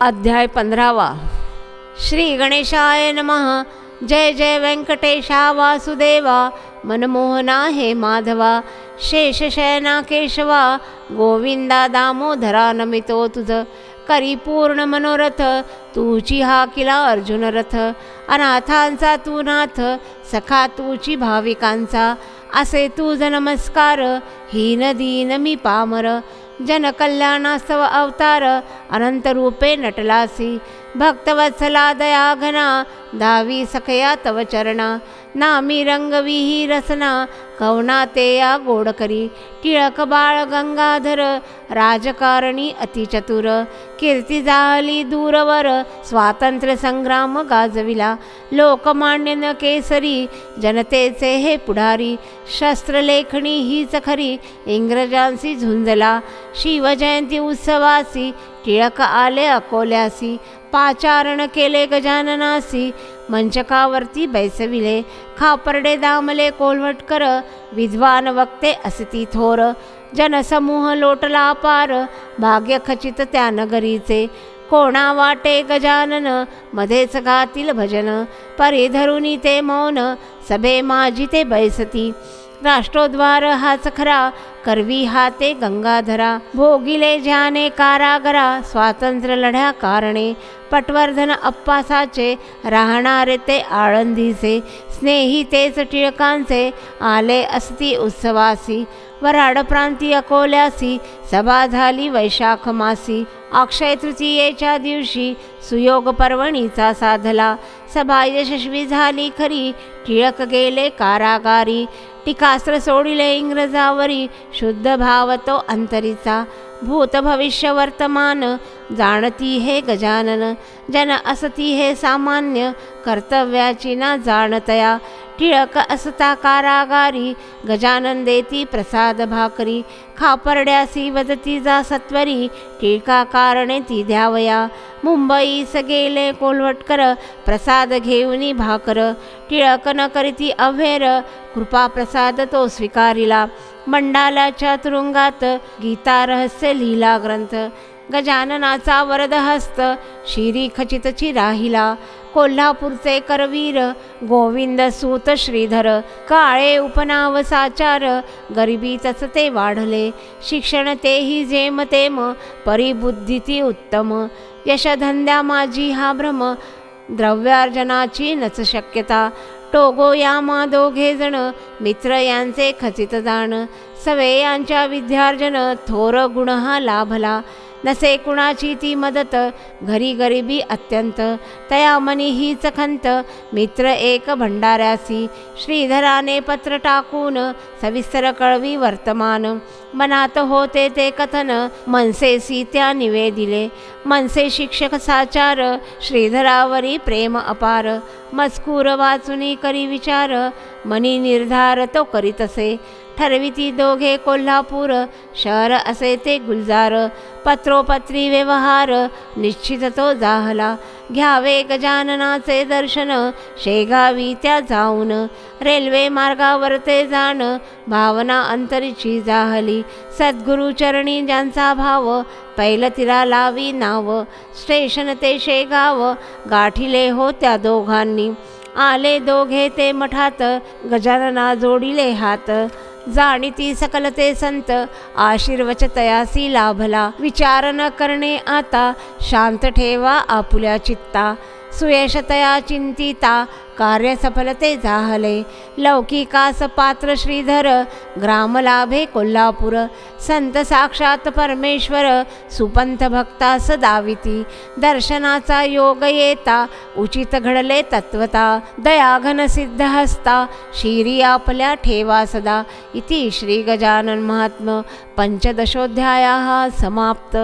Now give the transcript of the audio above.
अध्याय 15. श्री गणेशाय नमः. जय जय व्यंकटेशा वासुदेवा. मनमोहना हे माधवा. शेषशयना केशवा. गोविंदा दामोदरा नमितो तुझ. करी पूर्ण मनोरथ. तूची हा किला अर्जुन रथ. अनाथांचा तू नाथ. सखा तूची भाविकांचा. असे तुझ नमस्कार. हीन दीन मी पामर. जनकल्याणास्तव अवतार. अनंत रूपे नटलासी. भक्तवत्सला दयाघना. दावी सखया तव चरणा. नामी रंगविही रसना. कवना ते या गोड करी. टिळक बाळ गंगाधर. राजकारणी अतिचतुर. कीर्ती जाहली दूरवर. स्वातंत्र्य संग्राम गाजविला. लोकमान्य न केसरी. जनतेचे हे पुढारी. शस्त्रलेखणी हीच खरी. इंग्रजांशी झुंजला. शिवजयंती उत्सवासी. टिळक आले अकोल्यासी. पाचारण केले गजाननासी. मंचकावरती बैसविले. खापर्डे दामले कोल्हटकर. विद्वान वक्ते असती थोर. जनसमूह लोटला पार. भाग्य खचित त्या नगरीचे. कोणा वाटे गजानन. मध्येच गातील भजन. परी धरुनी ते मौन. सभे माझी ते बैसती. राष्ट्रोद्वार हाच खरा. करवी हाते गंगाधरा. भोगिले ज्याने कारागरा. स्वातंत्र्य लढ्या कारणे. पटवर्धन अप्पासाचे. राहणारे ते आळंदीचे. स्नेही तेच टिळकांचे. आले असती उत्सवासी. वराड प्रांती अकोल्यासी. सभा झाली वैशाख मासी. अक्षय तृतीयेच्या दिवशी. सुयोग पर्वणीचा साधला. सभा यशस्वी झाली खरी. टिळक गेले कारागारी. टीकास्त्र सोडिले इंग्रजावरी. शुद्ध भाव तो अंतरीचा. भूत भविष्य वर्तमान. जाणती हे गजानन. जन असती हे सामान्य. कर्तव्याची ना जाणतया. टिळक असता कारागारी. गजानन देती प्रसाद भाकरी. खापर्ड्यासी वदती जा सत्वरी. टिळका कारणे ती द्यावया. मुंबईस गेले कोल्हटकर. प्रसाद घेऊनी भाकर. टिळक न करीती अव्हेर. कृपा प्रसाद तो स्वीकारिला. मंडाल्याच्या तुरुंगात. गीता रहस्य लिहिला ग्रंथ. गजाननाचा वरद हस्त. शिरी खचितची राहिला. कोल्हापूरचे करवीर. गोविंद सूत श्रीधर. काळे उपनाव साचार. गरिबीतच ते वाढले. शिक्षण तेही जेमतेम. परिबुद्धी ती उत्तम. यशधंद्या माझी हा भ्रम. द्रव्यार्जनाची नच शक्यता. टोगो यामा दोघे जण. मित्र यांचे खचित जाण. सवे यांच्या विद्यार्जन. थोर गुण हा लाभला. नसे कुणाची ती मदत. घरी गरिबी अत्यंत. तया मनी हीच खंत. मित्र एक भंडाऱ्यासी. श्रीधराने पत्र टाकून. सविस्तर कळवी वर्तमान. मनात होते ते कथन. मनसेसी त्या निवेदिले. मनसे शिक्षक साचार. श्रीधरावरी प्रेम अपार. मजकूर वाचुनी करी विचार. मनी निर्धार तो करीतसे. ठरविती दोघे कोल्हापूर. शहर असे ते गुलजार. पत्रोपत्री व्यवहार. निश्चित तो जाहला. घ्यावे गजाननाचे दर्शन. शेगावी त्या जाऊन. रेल्वे मार्गावर ते जाण. भावना अंतरीची जाहली. सद्गुरु चरणी ज्यांचा भाव. पैल तिला लावी नाव. स्टेशन ते शेगाव. गाठिले हो त्या दोघांनी. आले दोघे ते मठात. गजानना जोडिले हात. जाणीती सकल ते संत. आशीर्वच तयासी लाभला. विचार न करणे आता. शांत ठेवा आपुल्या चित्ता. सुयशतया चिंतिता. कार्य सफलते जाहले. लौकिकास पात्र श्रीधर. ग्रामलाभे कोल्हापूर. संत साक्षात परमेश्वर. सुपंथ भक्तास दाविती. दर्शनाचा योग येता. उचित घडले तत्वता. दयाघन सिद्ध हस्ता. शिरी आपल्या ठेवा सदा. इति श्री गजानन महात्म्य पंचदशोध्यायः समाप्त.